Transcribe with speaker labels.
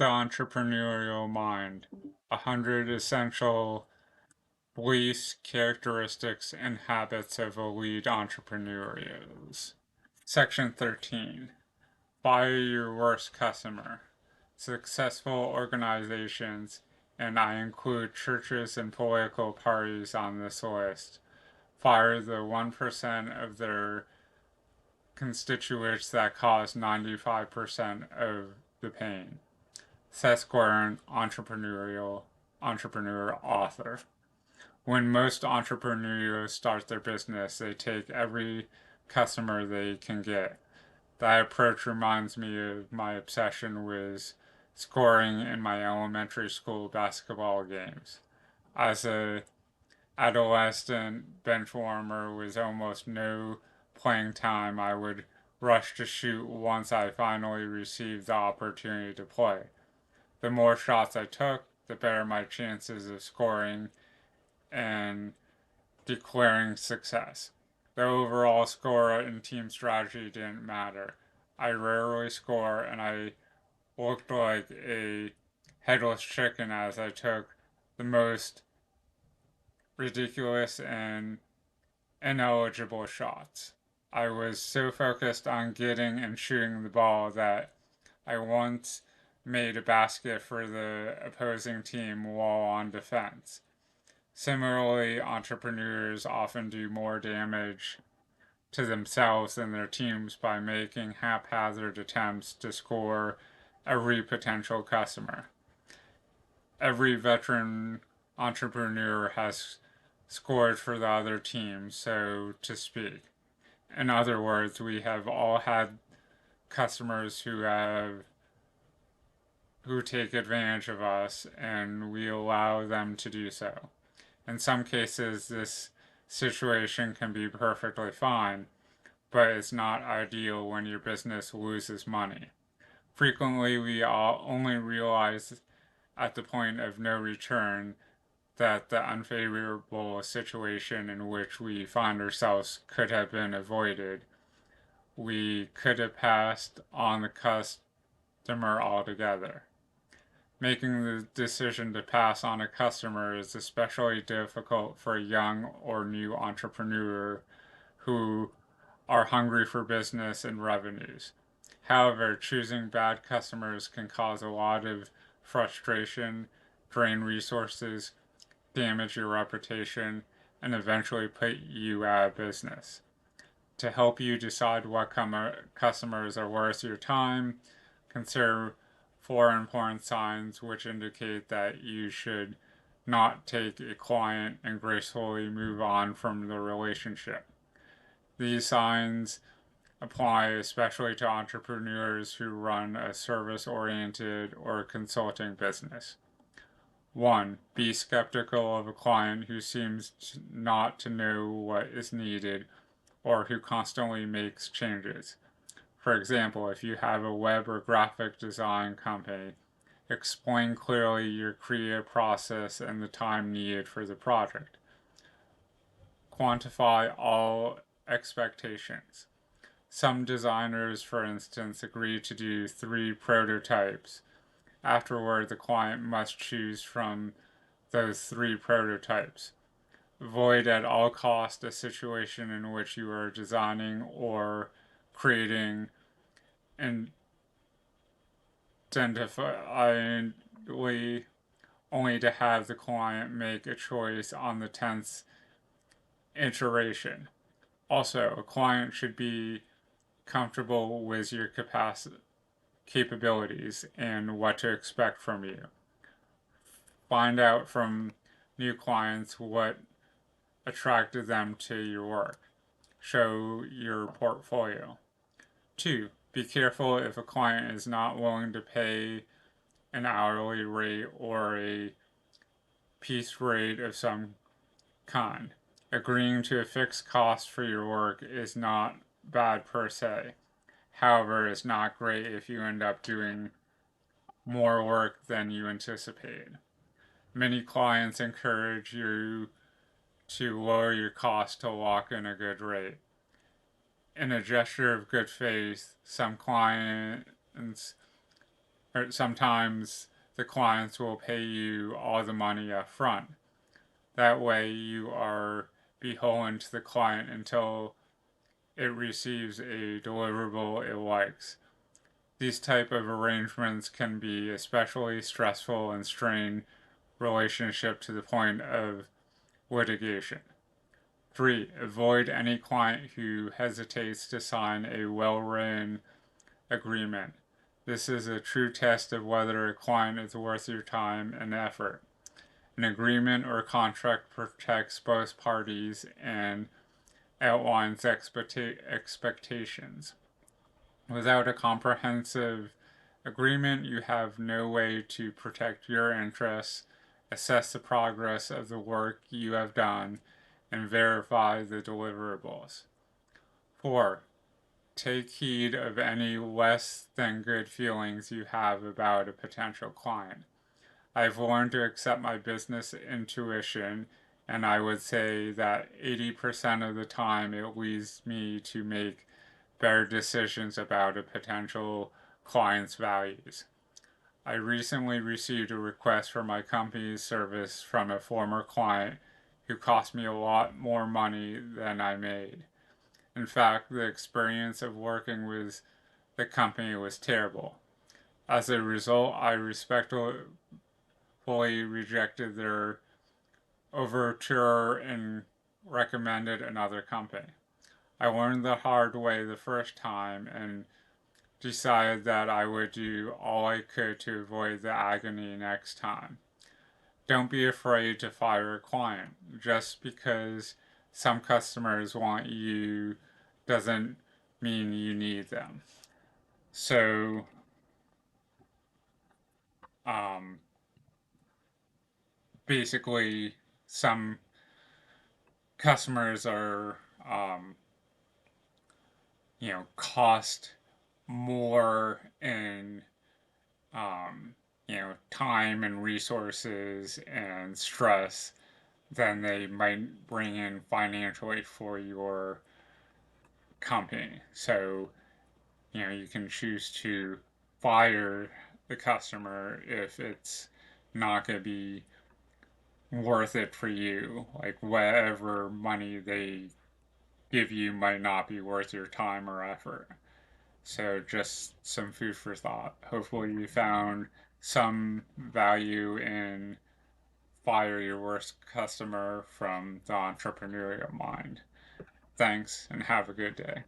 Speaker 1: The Entrepreneurial Mind: 100 Essential Beliefs, Characteristics, and Habits of Elite Entrepreneurs. Section 13: Fire Your Worst Customer. Successful organizations, and I include churches and political parties on this list, fire the 1% of their constituents that cause 95% of the pain. Seth Godin, entrepreneur, author. When most entrepreneurs start their business, they take every customer they can get. That approach reminds me of my obsession with scoring in my elementary school basketball games. As a adolescent bench warmer with almost no playing time, I would rush to shoot once I finally received the opportunity to play. The more shots I took, the better my chances of scoring and declaring success. The overall score and team strategy didn't matter. I rarely score, and I looked like a headless chicken as I took the most ridiculous and ineligible shots. I was so focused on getting and shooting the ball that I once made a basket for the opposing team while on defense. Similarly, entrepreneurs often do more damage to themselves and their teams by making haphazard attempts to score every potential customer. Every veteran entrepreneur has scored for the other team, so to speak. In other words, we have all had customers who take advantage of us and we allow them to do so. In some cases, this situation can be perfectly fine, but it's not ideal when your business loses money. Frequently, we all only realize at the point of no return that the unfavorable situation in which we find ourselves could have been avoided. We could have passed on the customer altogether. Making the decision to pass on a customer is especially difficult for a young or new entrepreneur who are hungry for business and revenues. However, choosing bad customers can cause a lot of frustration, drain resources, damage your reputation, and eventually put you out of business. To help you decide what customers are worth your time, consider four important signs which indicate that you should not take a client and gracefully move on from the relationship. These signs apply especially to entrepreneurs who run a service oriented or consulting business. 1. Be skeptical of a client who seems not to know what is needed or who constantly makes changes. For example, if you have a web or graphic design company, explain clearly your creative process and the time needed for the project. Quantify all expectations. Some designers, for instance, agree to do 3 prototypes. Afterward, the client must choose from those 3 prototypes. Avoid at all costs a situation in which you are designing or creating and identifiably only to have the client make a choice on the 10th iteration. Also, a client should be comfortable with your capabilities and what to expect from you. Find out from new clients what attracted them to your work. Show your portfolio. 2. Be careful if a client is not willing to pay an hourly rate or a piece rate of some kind. Agreeing to a fixed cost for your work is not bad per se. However, it's not great if you end up doing more work than you anticipated. Many clients encourage you to lower your cost to lock in a good rate. In a gesture of good faith, some clients or sometimes the clients will pay you all the money up front. That way you are beholden to the client until it receives a deliverable it likes. These type of arrangements can be especially stressful and strain relationship to the point of litigation. 3. Avoid any client who hesitates to sign a well-written agreement. This is a true test of whether a client is worth your time and effort. An agreement or contract protects both parties and outlines expectations. Without a comprehensive agreement, you have no way to protect your interests, assess the progress of the work you have done, and verify the deliverables. 4. Take heed of any less than good feelings you have about a potential client. I've learned to accept my business intuition, and I would say that 80% of the time it leads me to make better decisions about a potential client's values. I recently received a request for my company's service from a former client who cost me a lot more money than I made. In fact, the experience of working with the company was terrible. As a result, I respectfully rejected their overture and recommended another company. I learned the hard way the first time and decided that I would do all I could to avoid the agony next time. Don't be afraid to fire a client. Just because some customers want you doesn't mean you need them. So, um, basically, some customers are, um, cost more in, time and resources and stress than they might bring in financially for your company. So, you can choose to fire the customer if it's not going to be worth it for you. Like, whatever money they give you might not be worth your time or effort. So, just some food for thought. Hopefully, you found some value in Fire Your Worst Customer from the Entrepreneurial Mind. Thanks and have a good day.